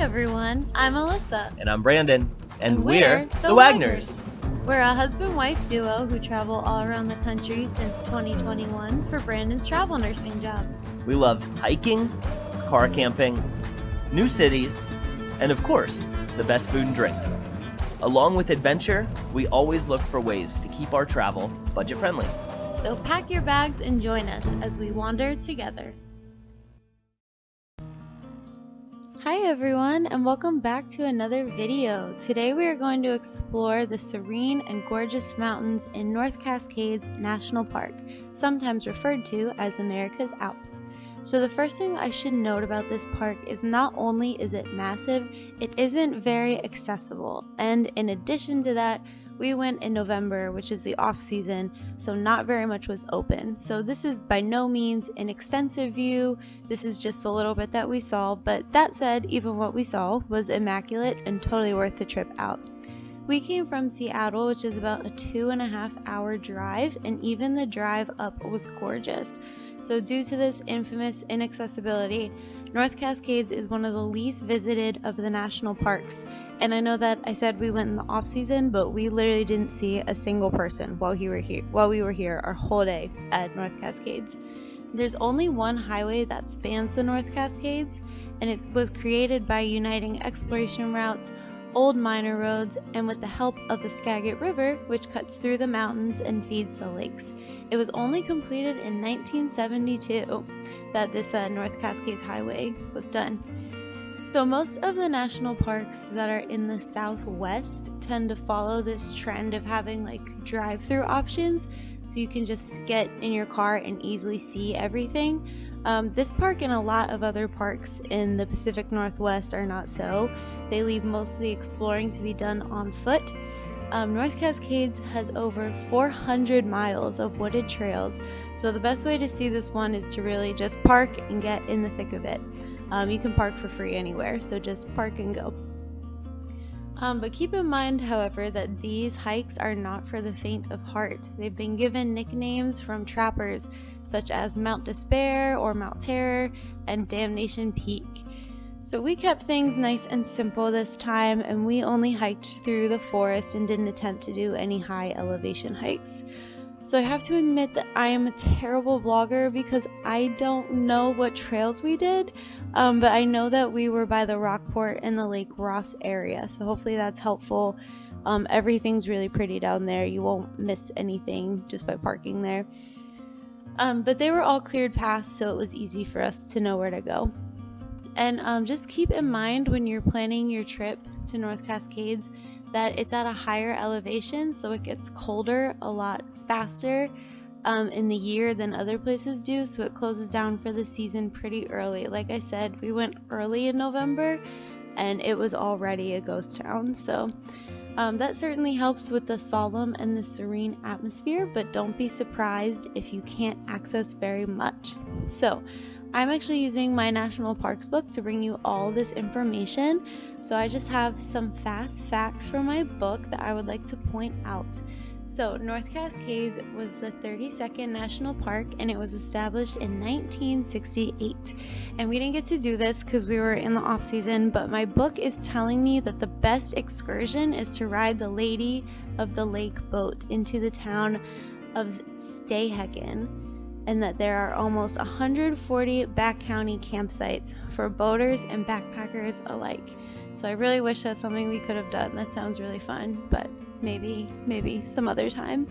everyone, I'm Alyssa. And I'm Brandon. And we're the Wagners. Wagners. We're a husband-wife duo who travel all around the country since 2021 for Brandon's travel nursing job. We love hiking, car camping, new cities, and of course, the best food and drink. Along with adventure, we always look for ways to keep our travel budget-friendly. So pack your bags and join us as we wander together. Hi everyone, and welcome back to another video. Today we are going to explore the serene and gorgeous mountains in North Cascades National Park, sometimes referred to as America's Alps. So the first thing I should note about this park is not only is it massive, it isn't very accessible. And in addition to that, we went in November, which is the off season, so not very much was open. So this is by no means an extensive view. This is just a little bit that we saw, but that said, even what we saw was immaculate and totally worth the trip out. We came from Seattle, which is about a 2.5-hour drive, and even the drive up was gorgeous. So due to this infamous inaccessibility, North Cascades is one of the least visited of the national parks. And I know that I said we went in the off season, but we literally didn't see a single person while we were here our whole day at North Cascades. There's only one highway that spans the North Cascades, and it was created by uniting exploration routes, old miner roads, and with the help of the Skagit River, which cuts through the mountains and feeds the lakes. It was only completed in 1972 that this North Cascades Highway was done. So most of the national parks that are in the southwest tend to follow this trend of having like drive-through options, so you can just get in your car and easily see everything. This park and a lot of other parks in the Pacific Northwest are not so. They leave most of the exploring to be done on foot. North Cascades has over 400 miles of wooded trails, so the best way to see this one is to really just park and get in the thick of it. You can park for free anywhere, so just park and go. But keep in mind, however, that these hikes are not for the faint of heart. They've been given nicknames from trappers such as Mount Despair or Mount Terror and Damnation Peak. So we kept things nice and simple this time, and we only hiked through the forest and didn't attempt to do any high elevation hikes. So I have to admit that I am a terrible vlogger because I don't know what trails we did, but I know that we were by the Rockport and the Lake Ross area, so hopefully that's helpful. Everything's really pretty down there. You won't miss anything just by parking there. But they were all cleared paths, so it was easy for us to know where to go. And just keep in mind when you're planning your trip to North Cascades that it's at a higher elevation, so it gets colder a lot faster in the year than other places do, so it closes down for the season pretty early. Like I said, we went early in November and it was already a ghost town, so that certainly helps with the solemn and the serene atmosphere, but don't be surprised if you can't access very much. So I'm actually using my National Parks book to bring you all this information, so I just have some fast facts from my book that I would like to point out. So North Cascades was the 32nd National Park, and it was established in 1968. And we didn't get to do this because we were in the off season, but my book is telling me that the best excursion is to ride the Lady of the Lake boat into the town of Stehekin, and that there are almost 140 back county campsites for boaters and backpackers alike. So I really wish that's something we could have done. That sounds really fun, but maybe some other time.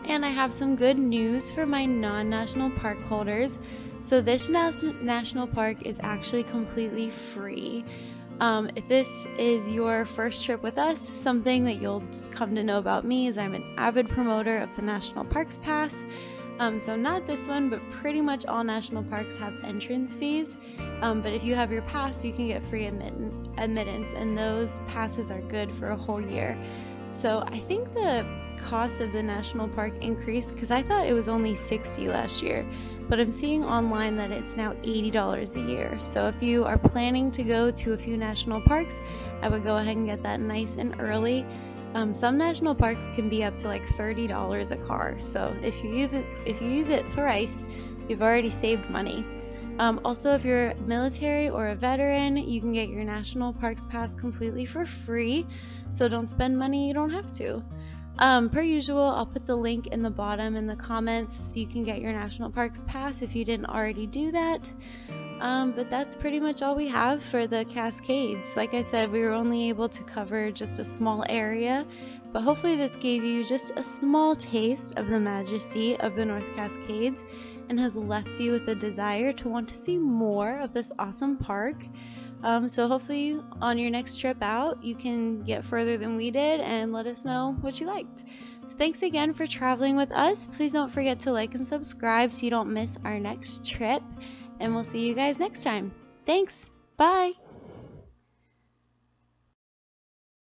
And I have some good news for my non-national park holders. So this national park is actually completely free. If this is your first trip with us, something that you'll just come to know about me is I'm an avid promoter of the National Parks Pass. So not this one, but pretty much all national parks have entrance fees. But if you have your pass, you can get free admittance, and those passes are good for a whole year. So I think the cost of the national park increased because I thought it was only $60 last year, but I'm seeing online that it's now $80 a year. So if you are planning to go to a few national parks, I would go ahead and get that nice and early. Some national parks can be up to like $30 a car, so if you use it thrice, you've already saved money. Also, if you're military or a veteran, you can get your National Parks Pass completely for free, so don't spend money you don't have to. Per usual, I'll put the link in the bottom in the comments so you can get your National Parks Pass if you didn't already do that. But that's pretty much all we have for the Cascades. Like I said, we were only able to cover just a small area, but hopefully this gave you just a small taste of the majesty of the North Cascades and has left you with a desire to want to see more of this awesome park. So hopefully on your next trip out, you can get further than we did and let us know what you liked. So thanks again for traveling with us. Please don't forget to like and subscribe so you don't miss our next trip. And we'll see you guys next time. Thanks. Bye.